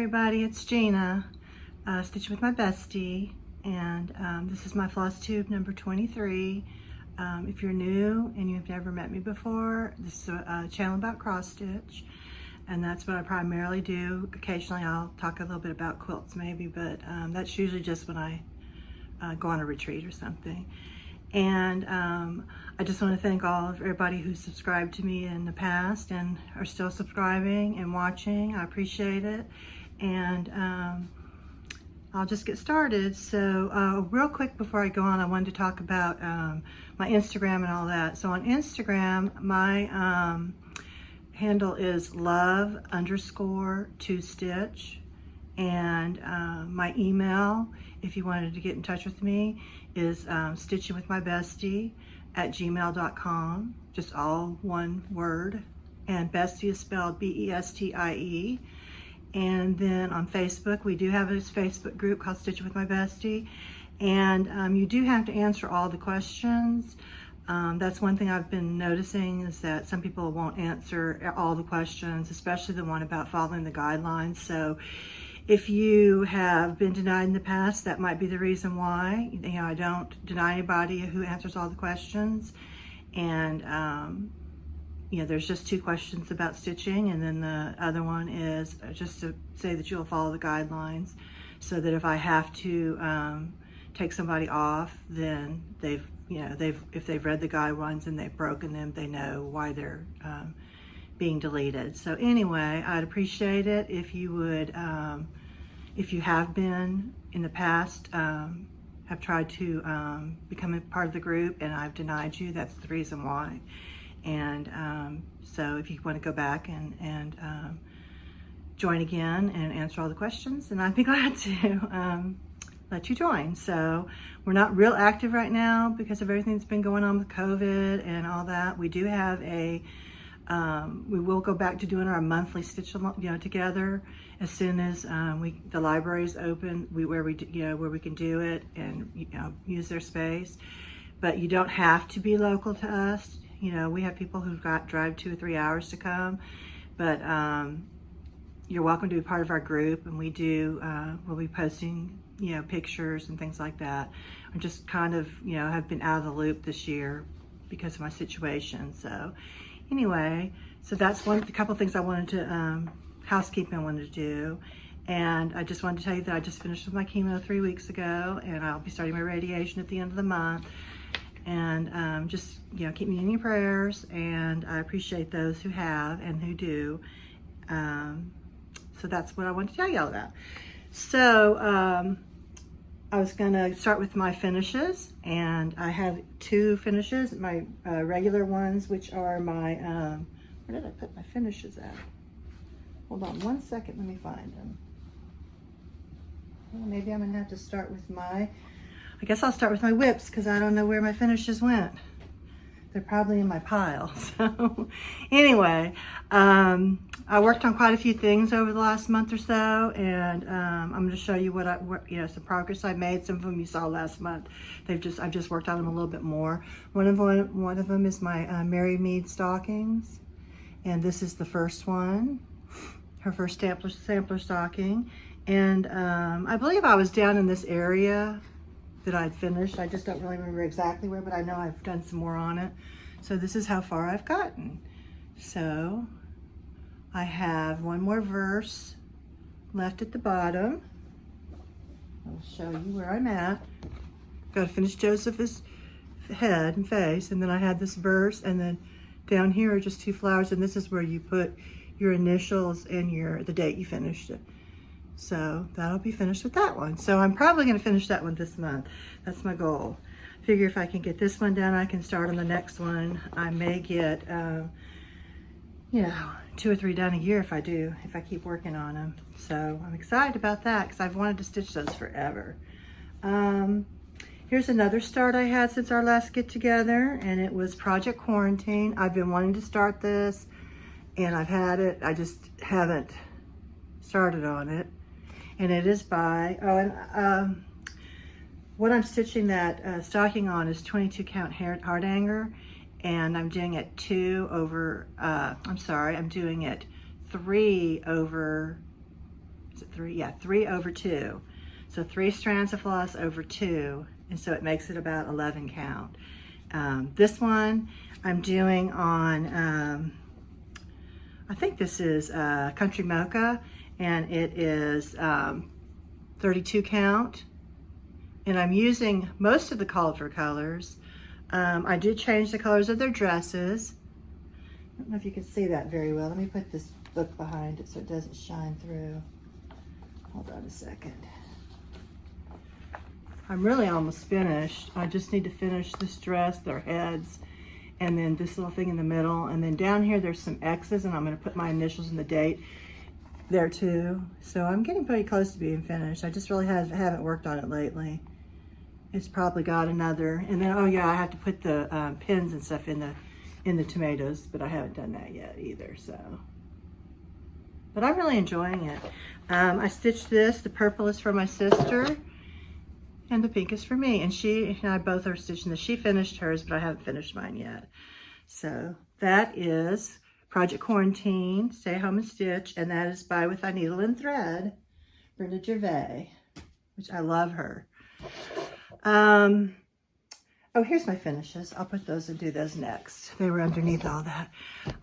everybody, it's Gina, Stitching with my bestie, and this is my Flosstube number 23. If you're new and you've never met me before, this is a channel about cross stitch, and that's what I primarily do. Occasionally I'll talk a little bit about quilts maybe, but that's usually just when I go on a retreat or something. And I just want to thank everybody who subscribed to me in the past and are still subscribing and watching. I appreciate it. And I'll just get started. So real quick before I go on, I wanted to talk about my Instagram and all that. So on Instagram, my handle is love_2stitch. And my email, if you wanted to get in touch with me, is stitchingwithmybestie@gmail.com, just all one word, and bestie is spelled B-E-S-T-I-E. And then on Facebook, we do have this Facebook group called Stitching with My Bestie, and you do have to answer all the questions. That's one thing I've been noticing, is that some people won't answer all the questions, especially the one about following the guidelines. So if you have been denied in the past, that might be the reason why. You know, I don't deny anybody who answers all the questions. And, you know, there's just 2 questions about stitching, and then the other one is just to say that you'll follow the guidelines, so that if I have to take somebody off, then if they've read the guidelines and they've broken them, they know why they're being deleted. So anyway, I'd appreciate it if you would, if you have been in the past, have tried to become a part of the group and I've denied you, that's the reason why. And so if you want to go back and join again and answer all the questions, then I'd be glad to let you join. So we're not real active right now because of everything that's been going on with COVID and all that. We do have we will go back to doing our monthly stitch together as soon as the library's open, where we can do it and use their space. But you don't have to be local to us. We have people who drive 2 or 3 hours to come, but you're welcome to be part of our group, and we do we'll be posting pictures and things like that. I'm just kind of have been out of the loop this year because of my situation. So anyway, so that's a couple of things I wanted to, housekeeping I wanted to do. And I just wanted to tell you that I just finished with my chemo 3 weeks ago, and I'll be starting my radiation at the end of the month. And just, keep me in your prayers, and I appreciate those who have and who do. So that's what I wanted to tell you all about. So I was gonna start with my finishes, and I have 2 finishes, my regular ones, which are my, where did I put my finishes at? Hold on 1 second, let me find them. Well, maybe I'm gonna have to start with I guess I'll start with my whips, because I don't know where my finishes went. They're probably in my pile. So anyway, I worked on quite a few things over the last month or so, and I'm going to show you some progress I made. Some of them you saw last month. I've just worked on them a little bit more. One of them is my Mary Mead stockings, and this is the first one, her first sampler stocking. And I believe I was down in this area that I'd finished. I just don't really remember exactly where, but I know I've done some more on it. So this is how far I've gotten. So I have one more verse left at the bottom. I'll show you where I'm at. Got to finish Joseph's head and face, and then I had this verse, and then down here are just 2 flowers, and this is where you put your initials and the date you finished it. So that'll be finished with that one. So I'm probably going to finish that one this month. That's my goal. Figure if I can get this one done, I can start on the next one. I may get, 2 or 3 done a year if I keep working on them. So I'm excited about that because I've wanted to stitch those forever. Here's another start I had since our last get together, and it was Project Quarantine. I've been wanting to start this, and I've had it. I just haven't started on it. And it is by, what I'm stitching that stocking on is 22 count hardanger, and I'm doing it 2 over, I'm doing it 3 over is it 3? Yeah, 3 over 2. So 3 strands of floss over 2, and so it makes it about 11 count. This one I'm doing on, I think this is Country Mocha, and it is 32 count. And I'm using most of the called for colors. I did change the colors of their dresses. I don't know if you can see that very well. Let me put this book behind it so it doesn't shine through. Hold on a second. I'm really almost finished. I just need to finish this dress, their heads, and then this little thing in the middle. And then down here, there's some X's, and I'm gonna put my initials and the date there too. So I'm getting pretty close to being finished. I just really haven't worked on it lately. It's probably got another, and then, oh yeah, I have to put the pins and stuff in the tomatoes, but I haven't done that yet either, so. But I'm really enjoying it. I stitched this. The purple is for my sister, and the pink is for me. And she and I both are stitching this. She finished hers, but I haven't finished mine yet. So that is Project Quarantine, Stay Home and Stitch, and that is by With Thy Needle and Thread, Brenda Gervais, which I love her. Oh, here's my finishes. I'll put those and do those next. They were underneath all that.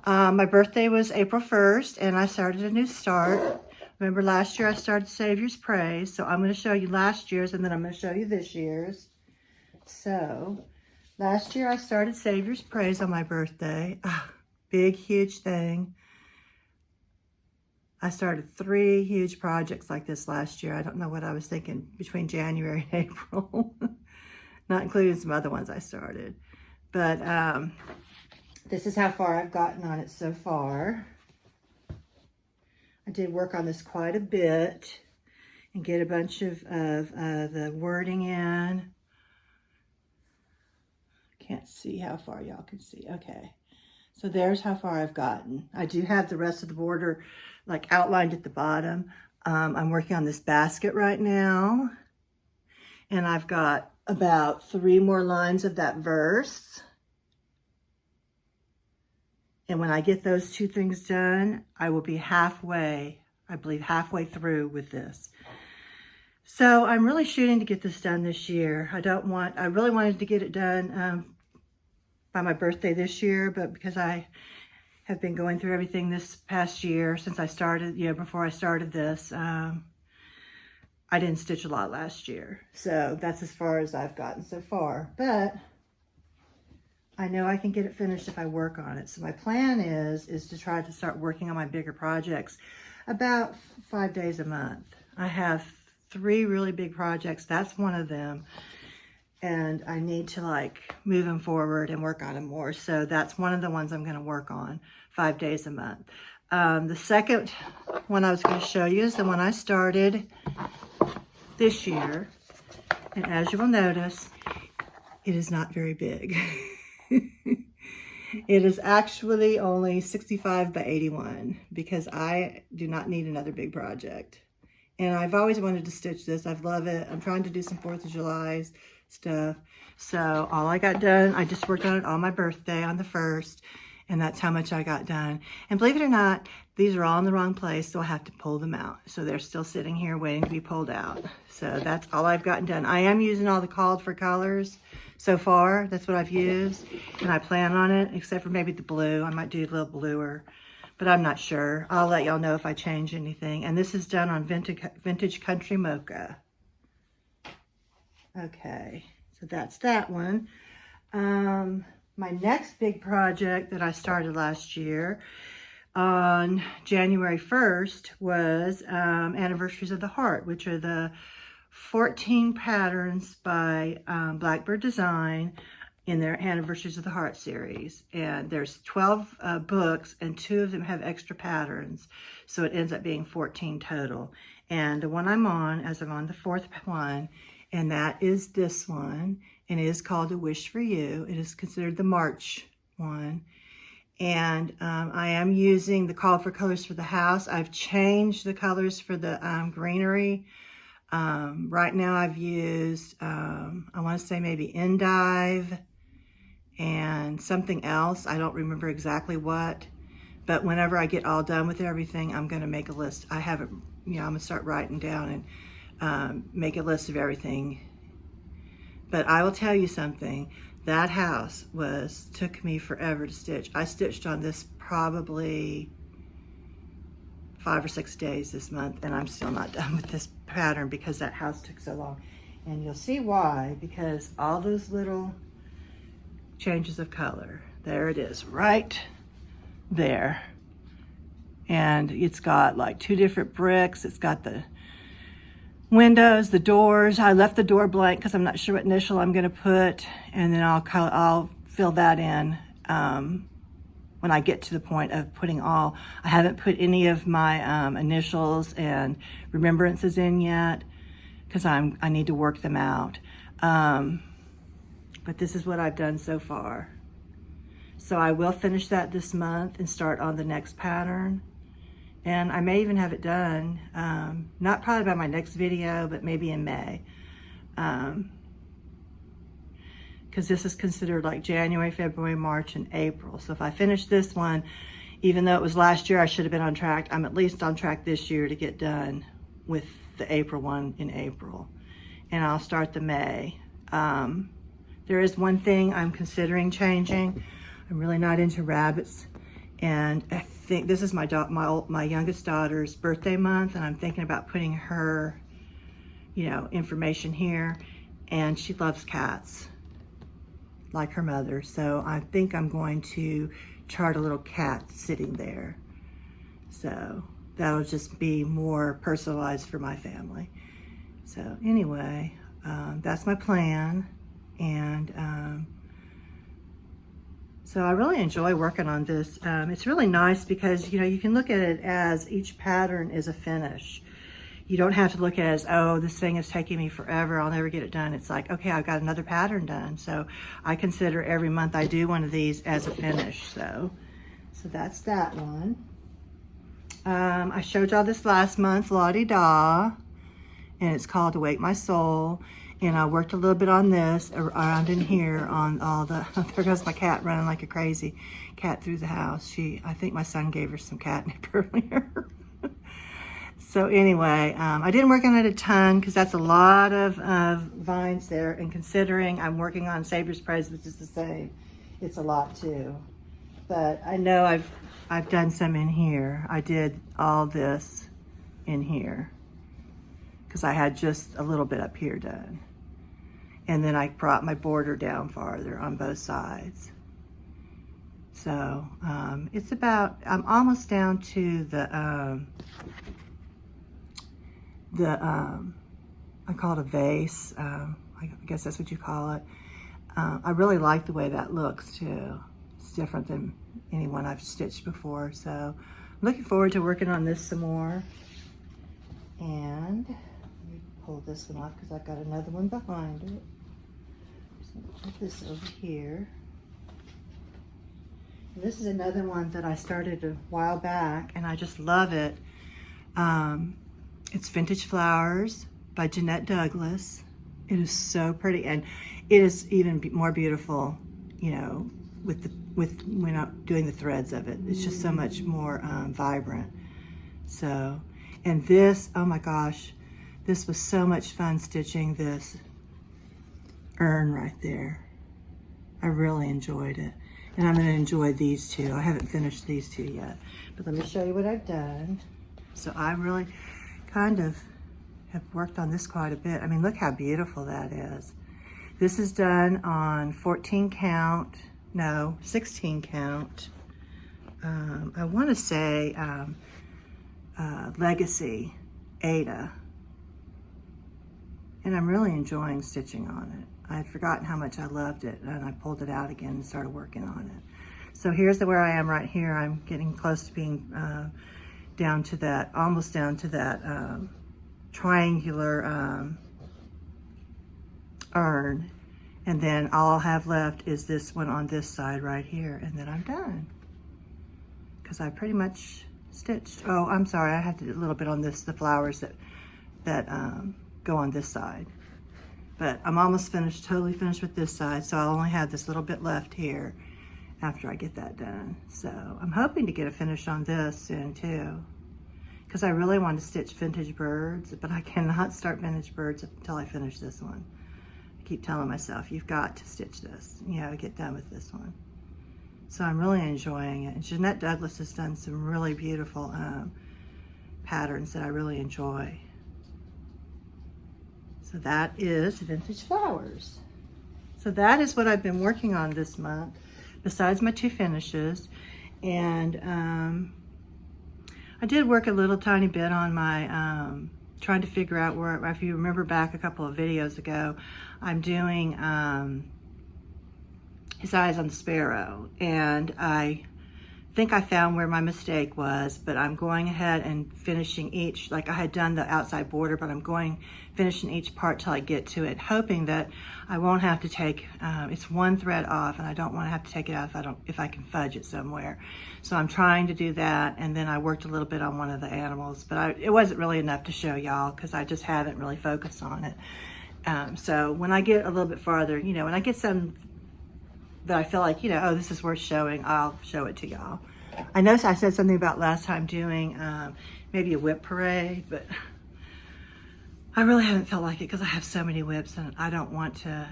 My birthday was April 1st, and I started a new start. Remember last year I started Savior's Praise, so I'm going to show you last year's, and then I'm going to show you this year's. So, last year I started Savior's Praise on my birthday. Big, huge thing. I started 3 huge projects like this last year. I don't know what I was thinking between January and April. Not including some other ones I started. But this is how far I've gotten on it so far. I did work on this quite a bit and get a bunch of the wording in. Can't see how far y'all can see. Okay. So there's how far I've gotten. I do have the rest of the border like outlined at the bottom. I'm working on this basket right now. And I've got about 3 more lines of that verse. And when I get those 2 things done, I will be halfway, I believe halfway through with this. So I'm really shooting to get this done this year. I really wanted to get it done by my birthday this year, but because I have been going through everything this past year since I started, before I started this, I didn't stitch a lot last year. So that's as far as I've gotten so far. But I know I can get it finished if I work on it. So my plan is to try to start working on my bigger projects about 5 days a month. I have 3 really big projects. That's one of them. And I need to like move them forward and work on them more. So that's one of the ones I'm going to work on 5 days a month. The second one I was going to show you is the one I started this year. And as you will notice, it is not very big. It is actually only 65 by 81 because I do not need another big project. And I've always wanted to stitch this. I love it. I'm trying to do some 4th of July stuff. So all I got done, I just worked on it on my birthday on the 1st. And that's how much I got done. And believe it or not, these are all in the wrong place, so I have to pull them out. So they're still sitting here waiting to be pulled out. So that's all I've gotten done. I am using all the called for colors so far. That's what I've used. And I plan on it, except for maybe the blue. I might do a little bluer, but I'm not sure. I'll let y'all know if I change anything. And this is done on Vintage Country Mocha. Okay, so that's that one. My next big project that I started last year on January 1st was Anniversaries of the Heart, which are the 14 patterns by Blackbird Design in their Anniversaries of the Heart series. And there's 12 books, and 2 of them have extra patterns. So it ends up being 14 total. And the one I'm on, as I'm on the 4th one, and that is this one. And it is called A Wish for You. It is considered the March one. And I am using the call for colors for the house. I've changed the colors for the greenery. Right now I've used, I want to say maybe Endive and something else. I don't remember exactly what. But whenever I get all done with everything, I'm gonna make a list. I have it, you know, I'm gonna start writing down and make a list of everything. But I will tell you something, that house took me forever to stitch. I stitched on this probably 5 or 6 days this month, and I'm still not done with this pattern because that house took so long. And you'll see why, because all those little changes of color, there it is, right there. And it's got like 2 different bricks. It's got the windows, the doors. I left the door blank because I'm not sure what initial I'm gonna put, and then I'll fill that in when I get to the point of putting all. I haven't put any of my initials and remembrances in yet because I need to work them out. But this is what I've done so far. So I will finish that this month and start on the next pattern. And I may even have it done, not probably by my next video, but maybe in May. Because this is considered like January, February, March, and April. So if I finish this one, even though it was last year, I should have been on track. I'm at least on track this year to get done with the April one in April. And I'll start the May. There is one thing I'm considering changing. I'm really not into rabbits. And I think this is my youngest daughter's birthday month, and I'm thinking about putting her, you know, information here. And she loves cats, like her mother. So I think I'm going to chart a little cat sitting there. So that'll just be more personalized for my family. So anyway, that's my plan. And so I really enjoy working on this. It's really nice because, you know, you can look at it as each pattern is a finish. You don't have to look at it as, oh, this thing is taking me forever, I'll never get it done. It's like, okay, I've got another pattern done. So I consider every month I do one of these as a finish. So that's that one. I showed y'all this last month, La-Di-Da, and it's called Awake My Soul. And I worked a little bit on this around in here on all the, there goes my cat running like a crazy cat through the house. I think my son gave her some catnip earlier. So anyway, I didn't work on it a ton because that's a lot of vines there. And considering I'm working on Savior's Praise, which is the same, it's a lot too. But I know I've done some in here. I did all this in here because I had just a little bit up here done. And then I brought my border down farther on both sides. So it's about, I'm almost down to the I call it a vase. I guess that's what you call it. I really like the way that looks too. It's different than any one I've stitched before. So I'm looking forward to working on this some more. And let me pull this one off because I've got another one behind it. So put this over here. And this is another one that I started a while back and I just love it. It's Vintage Flowers by Jeanette Douglas. It is so pretty, and it is even more beautiful, you know, with when I'm doing the threads of it. It's just so much more vibrant. So, and this, oh my gosh, this was so much fun stitching this urn right there. I really enjoyed it. And I'm gonna enjoy these two. I haven't finished these two yet, but let me show you what I've done. So I really kind of have worked on this quite a bit. I mean, look how beautiful that is. This is done on 14 count, no, 16 count. I wanna say Legacy Ada. And I'm really enjoying stitching on it. I had forgotten how much I loved it, and I pulled it out again and started working on it. So here's where I am right here. I'm getting close to being down to that, almost down to that triangular urn. And then all I'll have left is this one on this side right here, and then I'm done. Because I pretty much stitched. Oh, I'm sorry, I have to do a little bit on this, the flowers that go on this side. But I'm almost finished, totally finished with this side, so I only have this little bit left here. after I get that done. So I'm hoping to get a finish on this soon too, because I really want to stitch vintage birds, but I cannot start vintage birds until I finish this one. I keep telling myself, you've got to stitch this, you know, get done with this one. So I'm really enjoying it. And Jeanette Douglas has done some really beautiful patterns that I really enjoy. So that is Vintage Flowers. So that is what I've been working on this month, besides my 2 finishes. And I did work a little tiny bit on my, trying to figure out where, if you remember back a couple of videos ago, I'm doing His Eyes on the Sparrow. And I think I found where my mistake was, but I'm going ahead and finishing each, like I had done the outside border, but I'm finishing each part till I get to it, hoping that I won't have to take, it's 1 thread off, and I don't want to have to take it out if I can fudge it somewhere. So I'm trying to do that, and then I worked a little bit on one of the animals, but it wasn't really enough to show y'all, because I just haven't really focused on it. So when I get a little bit farther, you know, when I get some that I feel like, you know, oh, this is worth showing, I'll show it to y'all. I noticed I said something about last time doing maybe a whip parade, but I really haven't felt like it because I have so many whips, and I don't want to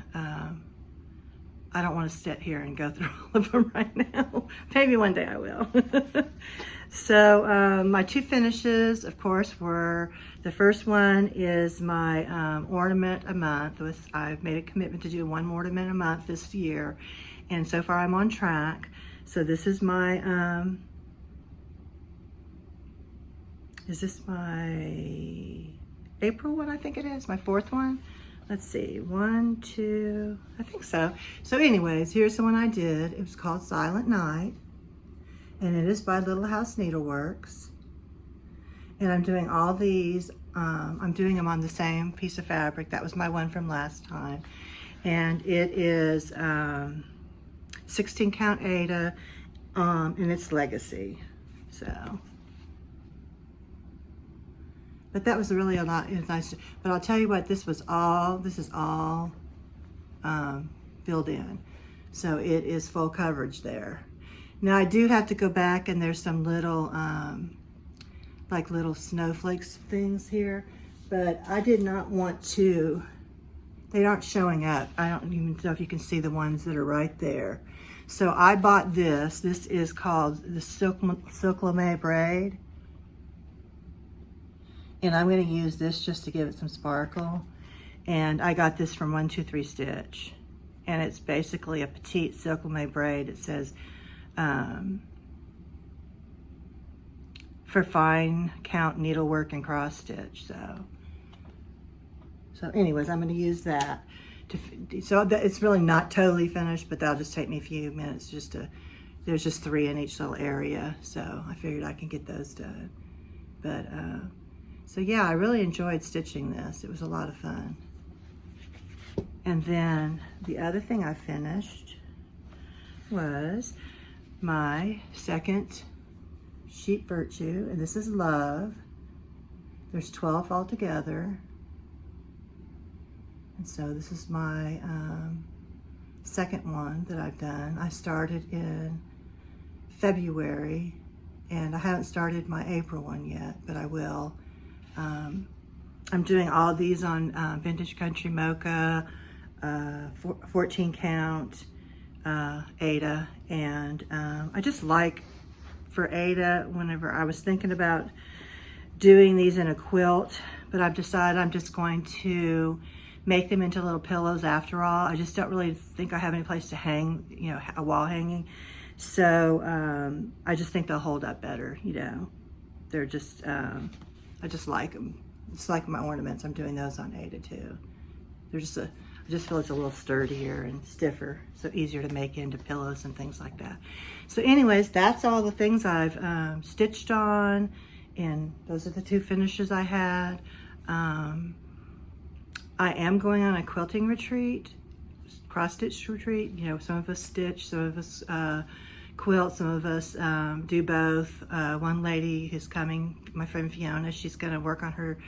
sit here and go through all of them right now. Maybe one day I will. So my 2 finishes, of course, were, the first one is my ornament a month. I've made a commitment to do 1 ornament a month this year, and so far I'm on track. So this is my, is this my April one? I think it is, my 4th one. Let's see, 1, 2, I think so. So anyways, here's the one I did. It was called Silent Night, and it is by Little House Needleworks. And I'm doing all these, I'm doing them on the same piece of fabric. That was my one from last time. And it is 16 count Aida, and it's Legacy. So, but that was really a lot. It was nice. But I'll tell you what, this is all filled in. So it is full coverage there. Now I do have to go back, and there's some little, like little snowflakes things here, but I did not want to, they aren't showing up. I don't even know if you can see the ones that are right there. So I bought this. This is called the Silk Lame Braid. And I'm going to use this just to give it some sparkle. And I got this from 123 Stitch. And it's basically a petite Silk Lame Braid. It says, for fine count needlework and cross stitch. So anyways, I'm going to use that. So it's really not totally finished, but that'll just take me a few minutes just to, there's just 3 in each little area. So I figured I can get those done. But, so yeah, I really enjoyed stitching this. It was a lot of fun. And then the other thing I finished was my second sheep virtue, and this is Love. There's 12 altogether. And so this is my second one that I've done. I started in February, and I haven't started my April one yet, but I will. I'm doing all these on Vintage Country Mocha, 14 count Aida, and I just like, for Aida, whenever I was thinking about doing these in a quilt, but I've decided I'm just going to make them into little pillows after all. I just don't really think I have any place to hang, you know, a wall hanging. So I just think they'll hold up better, you know. They're just, I just like them. It's like my ornaments. I'm doing those on Aida too. They're just I just feel it's a little sturdier and stiffer, so easier to make into pillows and things like that. So anyways, that's all the things I've stitched on, and those are the 2 finishes I had. I am going on a quilting retreat, cross-stitch retreat. You know, some of us stitch, some of us quilt, some of us do both. One lady who's coming, my friend Fiona, she's going to work on her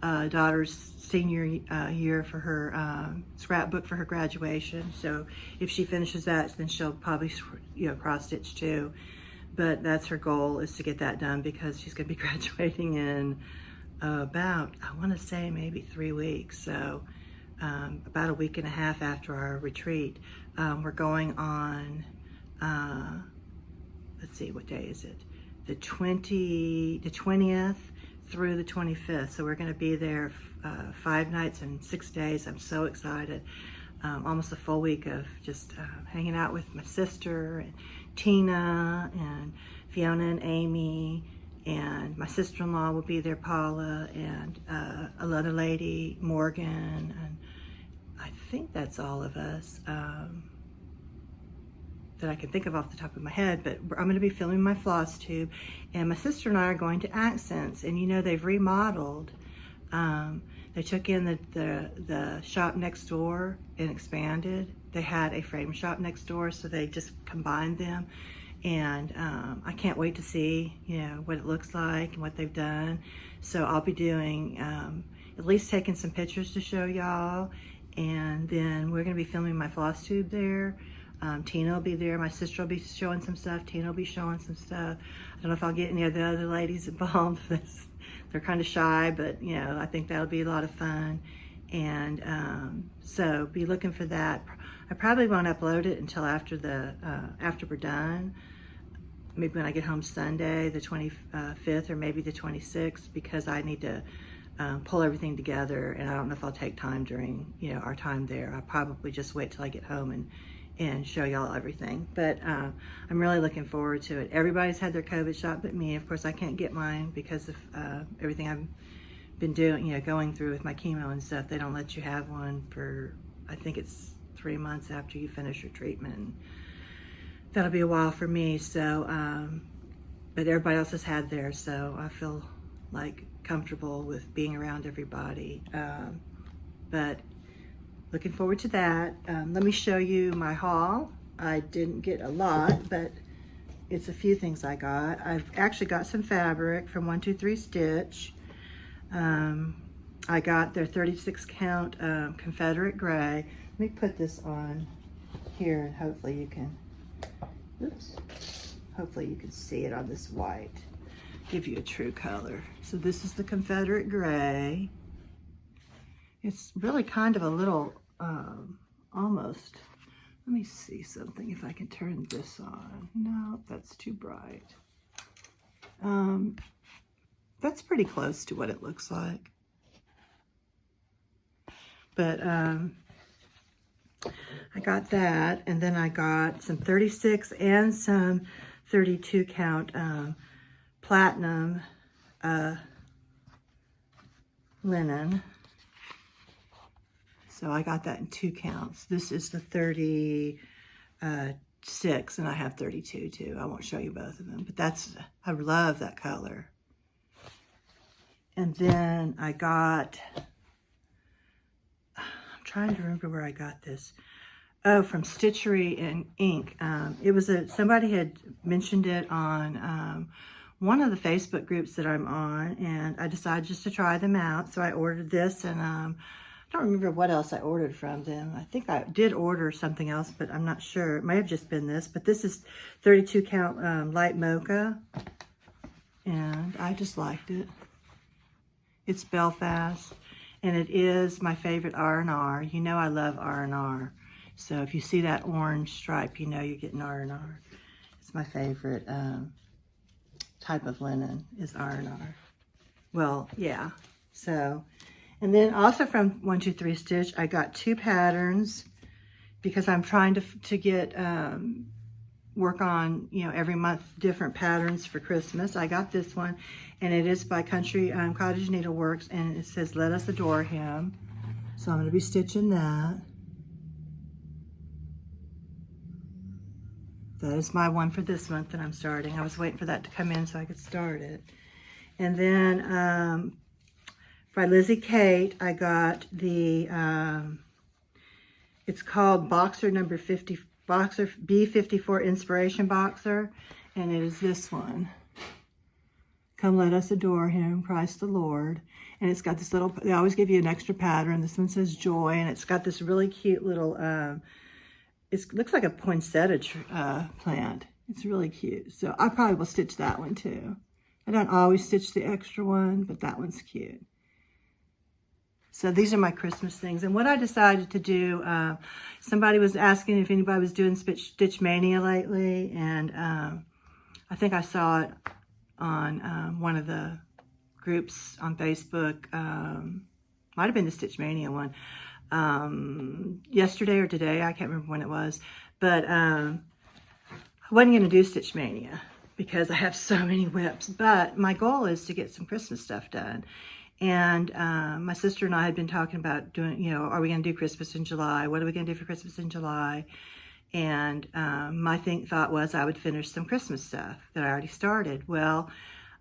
daughter's senior year for her scrapbook for her graduation. So if she finishes that, then she'll probably, you know, cross stitch too. But that's her goal, is to get that done, because she's going to be graduating in about, I want to say, maybe 3 weeks. So about a week and a half after our retreat. We're going on, let's see, what day is it? The 20th through the 25th. So we're going to be there 5 nights and 6 days. I'm so excited. Almost a full week of just hanging out with my sister and Tina and Fiona and Amy, and my sister-in-law will be there, Paula, and another lady, Morgan, and I think that's all of us that I can think of off the top of my head. But I'm going to be filming my Flosstube, and my sister and I are going to Accents, and you know, they've remodeled. They took in the shop next door and expanded. They had a frame shop next door, so they just combined them. And I can't wait to see, you know, what it looks like and what they've done. So I'll be doing, at least taking some pictures to show y'all. And then we're gonna be filming my Flosstube there. Tina will be there. My sister will be showing some stuff. Tina will be showing some stuff. I don't know if I'll get any of the other ladies involved. They're kind of shy, but you know, I think that'll be a lot of fun. And so be looking for that. I probably won't upload it until after we're done. Maybe when I get home Sunday, the 25th, or maybe the 26th, because I need to pull everything together, and I don't know if I'll take time during, you know, our time there. I'll probably just wait till I get home and show y'all everything. But I'm really looking forward to it. Everybody's had their COVID shot but me. Of course, I can't get mine because of everything I've been doing, you know, going through with my chemo and stuff. They don't let you have one for, I think it's 3 months after you finish your treatment. That'll be a while for me. So, but everybody else has had theirs, so I feel like comfortable with being around everybody. But looking forward to that. Let me show you my haul. I didn't get a lot, but it's a few things I got. I've actually got some fabric from 123 Stitch. I got their 36 count Confederate gray. Let me put this on here, and hopefully you can, oops, hopefully you can see it on this white. Give you a true color. So this is the Confederate gray. It's really kind of a little, almost, let me see something, if I can turn this on. No, that's too bright. That's pretty close to what it looks like. But I got that, and then I got some 36 and some 32 count platinum linen. So I got that in 2 counts. This is the 36, and I have 32 too. I won't show you both of them, but that's, I love that color. And then I got, I'm trying to remember where I got this. Oh, from Stitchery and Ink. It was somebody had mentioned it on one of the Facebook groups that I'm on, and I decided just to try them out. So I ordered this, and I don't remember what else I ordered from them. I think I did order something else, but I'm not sure. It might have just been this, but this is 32 count light mocha, and I just liked it. It's Belfast, and it is my favorite R&R. You know I love R&R. So if you see that orange stripe, you know you're getting R&R. It's my favorite type of linen is R&R. Well, yeah. So, and then also from 123 Stitch, I got 2 patterns because I'm trying to get work on, you know, every month different patterns for Christmas. I got this one, and it is by Country Cottage Needleworks, and it says "Let Us Adore Him." So I'm going to be stitching that. That is my one for this month that I'm starting. I was waiting for that to come in so I could start it. And then by Lizzie Kate, I got the, it's called Boxer number 50, Boxer B54 Inspiration Boxer. And it is this one. Come let us adore him, Christ the Lord. And it's got this little, they always give you an extra pattern. This one says joy, and it's got this really cute little, it looks like a poinsettia plant. It's really cute. So I probably will stitch that one too. I don't always stitch the extra one, but that one's cute. So these are my Christmas things. And what I decided to do, somebody was asking if anybody was doing Stitchmania lately. And I think I saw it on one of the groups on Facebook. Might have been the Stitchmania one. Yesterday or today, I can't remember when it was. But I wasn't going to do Stitchmania because I have so many whips. But my goal is to get some Christmas stuff done. And my sister and I had been talking about doing, are we going to do Christmas in July? What are we going to do for Christmas in July? And my thought was I would finish some Christmas stuff that I already started. Well,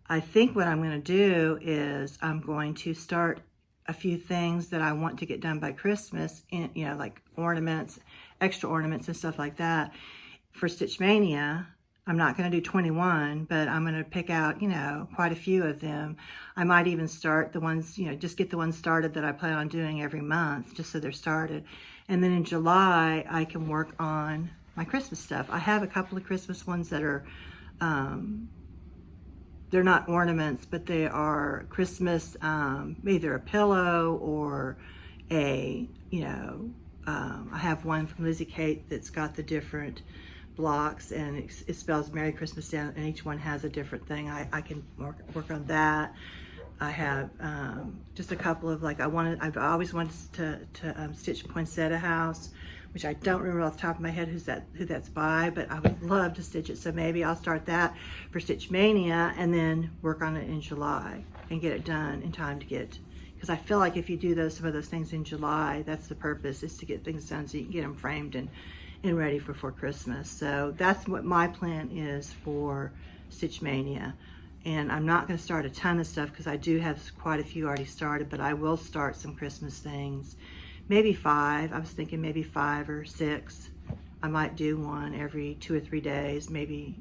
I think what I'm going to do is I'm going to start a few things that I want to get done by Christmas, like ornaments, extra ornaments and stuff like that for Stitchmania. I'm not going to do 21, but I'm going to pick out, quite a few of them. I might even start the ones, just get the ones started that I plan on doing every month, just so they're started. And then in July, I can work on my Christmas stuff. I have a couple of Christmas ones that are, they're not ornaments, but they are Christmas, either a pillow or I have one from Lizzie Kate that's got the different blocks, and it spells Merry Christmas down, and each one has a different thing. I can work on that. I have just a couple of I've always wanted to stitch Poinsettia House, which I don't remember off the top of my head who that's by, but I would love to stitch it. So maybe I'll start that for Stitchmania and then work on it in July and get it done in time to get, because I feel like if you do some of those things in July, that's the purpose, is to get things done so you can get them framed and ready for Christmas. So that's what my plan is for Stitchmania. And I'm not going to start a ton of stuff because I do have quite a few already started, but I will start some Christmas things. Maybe 5. I was thinking maybe 5 or 6. I might do one every 2 or 3 days. Maybe,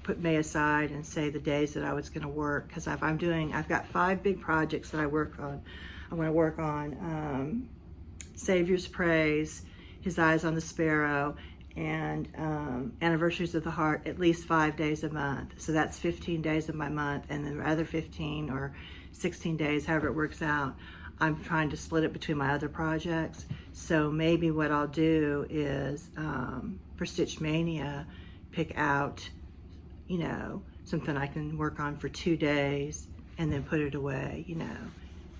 put May aside and say the days that I was going to work, because I've got 5 big projects that I work on. I want to work on Savior's Praise, His Eyes on the Sparrow, and Anniversaries of the Heart at least 5 days a month. So that's 15 days of my month, and then the other 15 or 16 days, however it works out, I'm trying to split it between my other projects. So maybe what I'll do is for Stitchmania, pick out, something I can work on for 2 days and then put it away,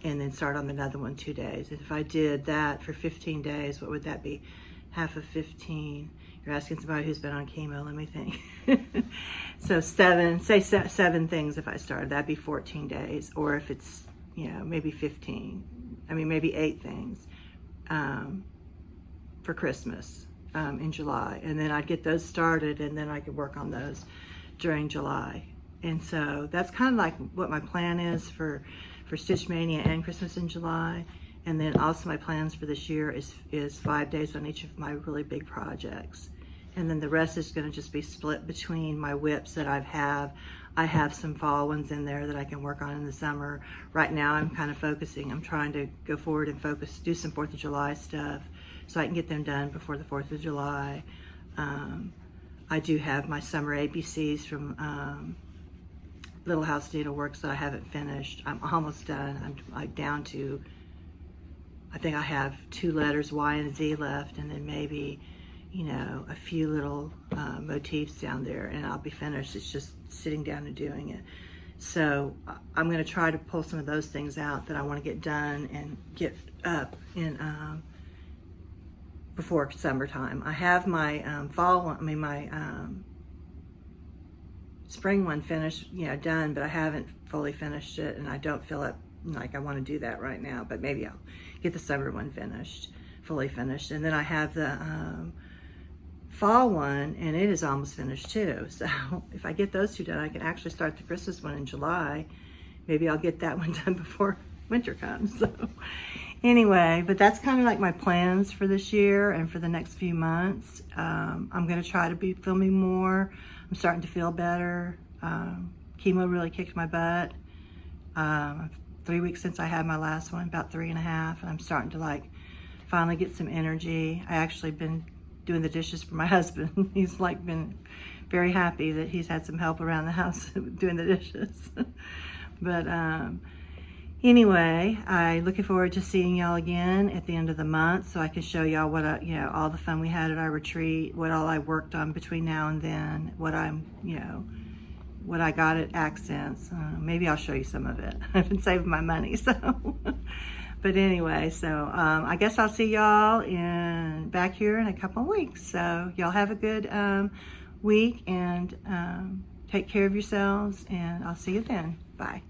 and then start on another one 2 days. And if I did that for 15 days, what would that be? Half of 15. You're asking somebody who's been on chemo, let me think. So 7 things if I started, that'd be 14 days. Or if it's, maybe 15, maybe 8 things for Christmas in July. And then I'd get those started, and then I could work on those during July. And so that's kind of like what my plan is for Stitchmania and Christmas in July. And then also my plans for this year is 5 days on each of my really big projects. And then the rest is going to just be split between my whips that I have some fall ones in there that I can work on in the summer. Right now I'm kind of I'm trying to go forward and do some 4th of July stuff so I can get them done before the 4th of July. I do have my summer ABCs from Little House Needleworks that I haven't finished. I'm almost done. I'm down to, I think I have 2 letters, Y and Z left, and then maybe, a few little motifs down there, and I'll be finished. It's just sitting down and doing it. So I'm going to try to pull some of those things out that I want to get done and get up in before summertime. I have my fall one, my spring one finished, done, but I haven't fully finished it, and I don't feel like I want to do that right now, but maybe I'll get the summer one fully finished. And then I have the fall one, and it is almost finished too. So if I get those 2 done, I can actually start the Christmas one in July. Maybe I'll get that one done before winter comes. So anyway, but that's kind of like my plans for this year and for the next few months. I'm going to try to be filming more. I'm starting to feel better, Chemo really kicked my butt. 3 weeks since I had my last one, about 3.5, and I'm starting to like finally get some energy. I actually been doing the dishes for my husband. He's like been very happy that he's had some help around the house doing the dishes. But anyway, I'm looking forward to seeing y'all again at the end of the month so I can show y'all what all the fun we had at our retreat, what all I worked on between now and then, what I got at Accents. Maybe I'll show you some of it. I've been saving my money, so. But anyway, so I guess I'll see y'all back here in a couple of weeks. So y'all have a good week, and take care of yourselves, and I'll see you then. Bye.